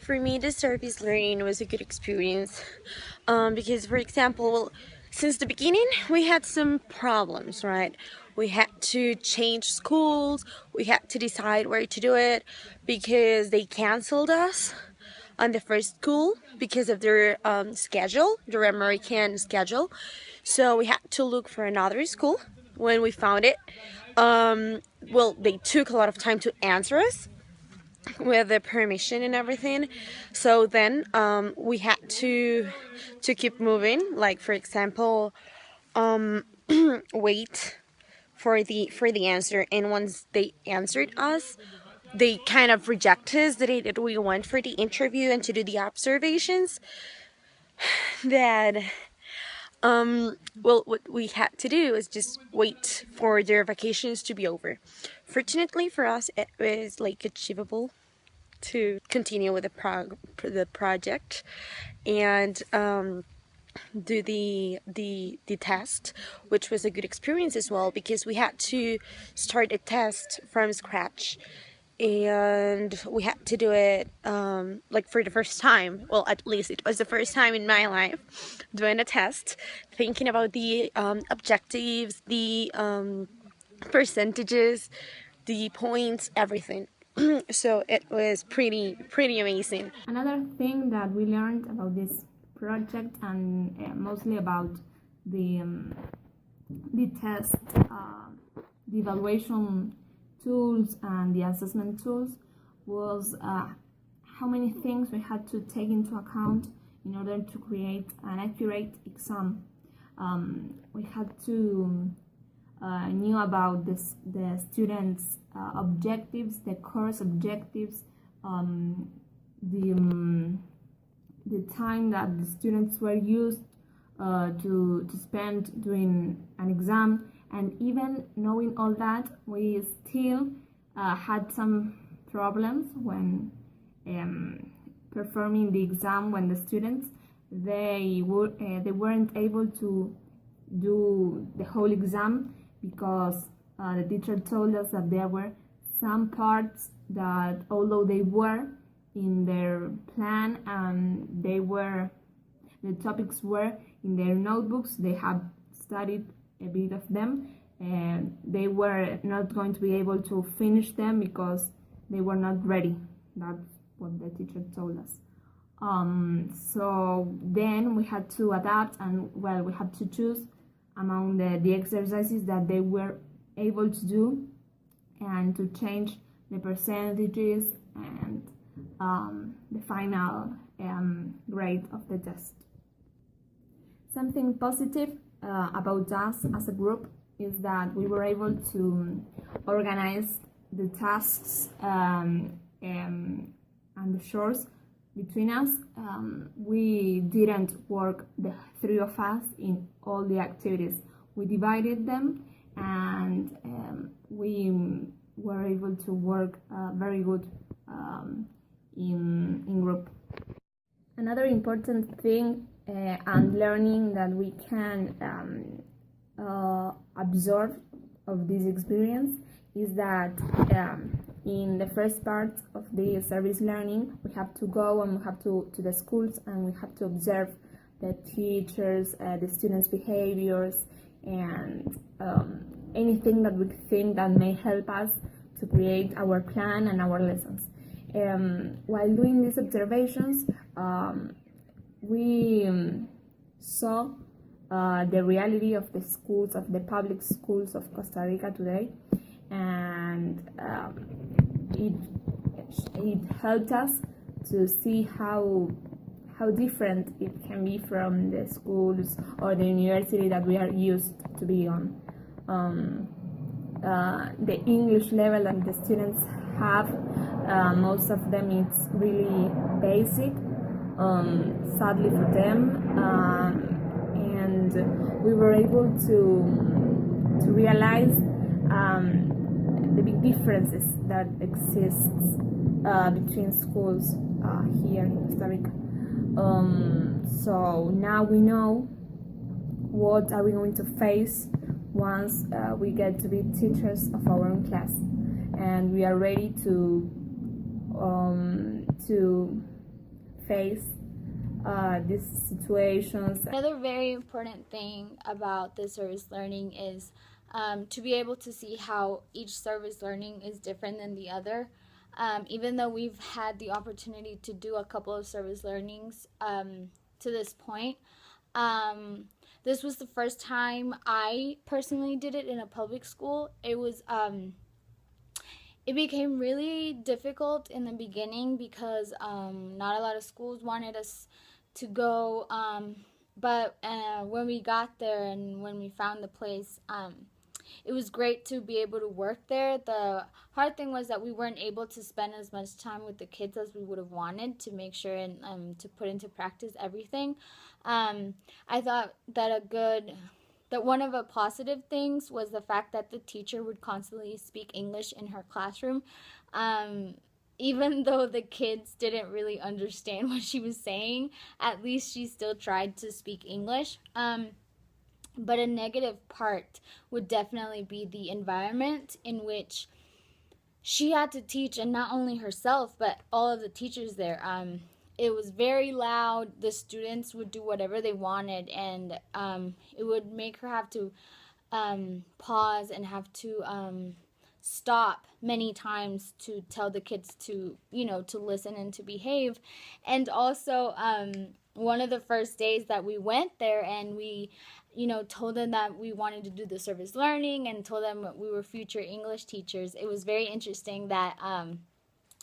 For me, the service learning was a good experience because, for example, well, since the beginning, we had some problems, right? We had to change schools, we had to decide where to do it because they canceled us on the first school because of their schedule, their American schedule. So we had to look for another school. When we found it, well, they took a lot of time to answer us with the permission and everything. So then we had to keep moving. Like for example, wait for the answer. And once they answered us, they kind of rejected us the day that we went for the interview and to do the observations. That well, what we had to do is just wait for their vacations to be over. Fortunately for us, it was like achievable to continue with the project and do the test, which was a good experience as well because we had to start a test from scratch and we had to do it like for the first time. Well, at least it was the first time in my life doing a test, thinking about the objectives, the percentages, the points, everything. So it was pretty amazing. Another thing that we learned about this project and mostly about the test, the evaluation tools and the assessment tools was how many things we had to take into account in order to create an accurate exam. We had to knew about the students' objectives, the course objectives, the time that the students were used to spend doing an exam, and even knowing all that, we still had some problems when performing the exam. When the students they weren't able to do the whole exam because the teacher told us that there were some parts that, although they were in their plan and the topics were in their notebooks, they had studied a bit of them, and they were not going to be able to finish them because they were not ready. That's what the teacher told us. So then we had to adapt, and well, we had to choose among the exercises that they were able to do and to change the percentages and the final grade of the test. Something positive about us as a group is that we were able to organize the tasks and the chores between us. We didn't work, the three of us, in all the activities. We divided them, and we were able to work very good in group. Another important thing and learning that we can absorb of this experience is that in the first part of the service learning, we have to go and we have to the schools, and we have to observe the teachers, the students' behaviors, and anything that we think that may help us to create our plan and our lessons. While doing these observations, we saw the reality of the schools, of the public schools of Costa Rica today, and it helped us to see how different it can be from the schools or the university that we are used to be on. The English level that the students have, most of them, it's really basic, sadly for them, and we were able to realize the big differences that exists between schools here in Costa Rica. So now we know what are we going to face once we get to be teachers of our own class, and we are ready to face these situations. Another very important thing about the service learning is to be able to see how each service learning is different than the other. Even though we've had the opportunity to do a couple of service learnings to this point, this was the first time I personally did it in a public school. It became really difficult in the beginning because not a lot of schools wanted us to go. But when we got there and when we found the place, it was great to be able to work there. The hard thing was that we weren't able to spend as much time with the kids as we would have wanted to make sure and to put into practice everything. I thought that one of the positive things was the fact that the teacher would constantly speak English in her classroom. Even though the kids didn't really understand what she was saying, at least she still tried to speak English. But a negative part would definitely be the environment in which she had to teach, and not only herself, but all of the teachers there. It was very loud. The students would do whatever they wanted, and it would make her have to pause and have to stop many times to tell the kids to, to listen and to behave. And also, one of the first days that we went there and we, told them that we wanted to do the service learning and told them we were future English teachers, it was very interesting that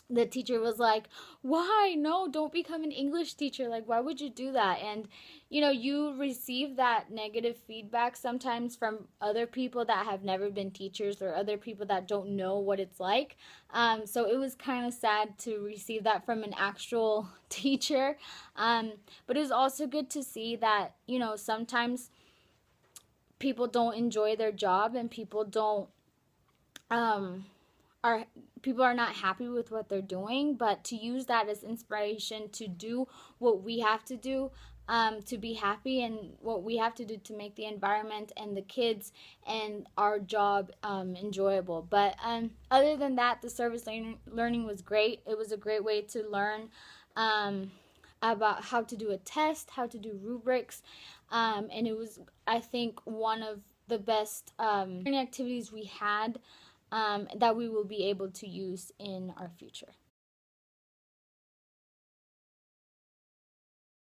the teacher was like, why? No, don't become an English teacher. Like, why would you do that? And, you receive that negative feedback sometimes from other people that have never been teachers or other people that don't know what it's like. So it was kind of sad to receive that from an actual teacher. But it was also good to see that, sometimes people don't enjoy their job and people don't, people are not happy with what they're doing, but to use that as inspiration to do what we have to do to be happy, and what we have to do to make the environment and the kids and our job enjoyable. But other than that, the service learning was great. It was a great way to learn about how to do a test, how to do rubrics, and it was, I think, one of the best learning activities we had that we will be able to use in our future.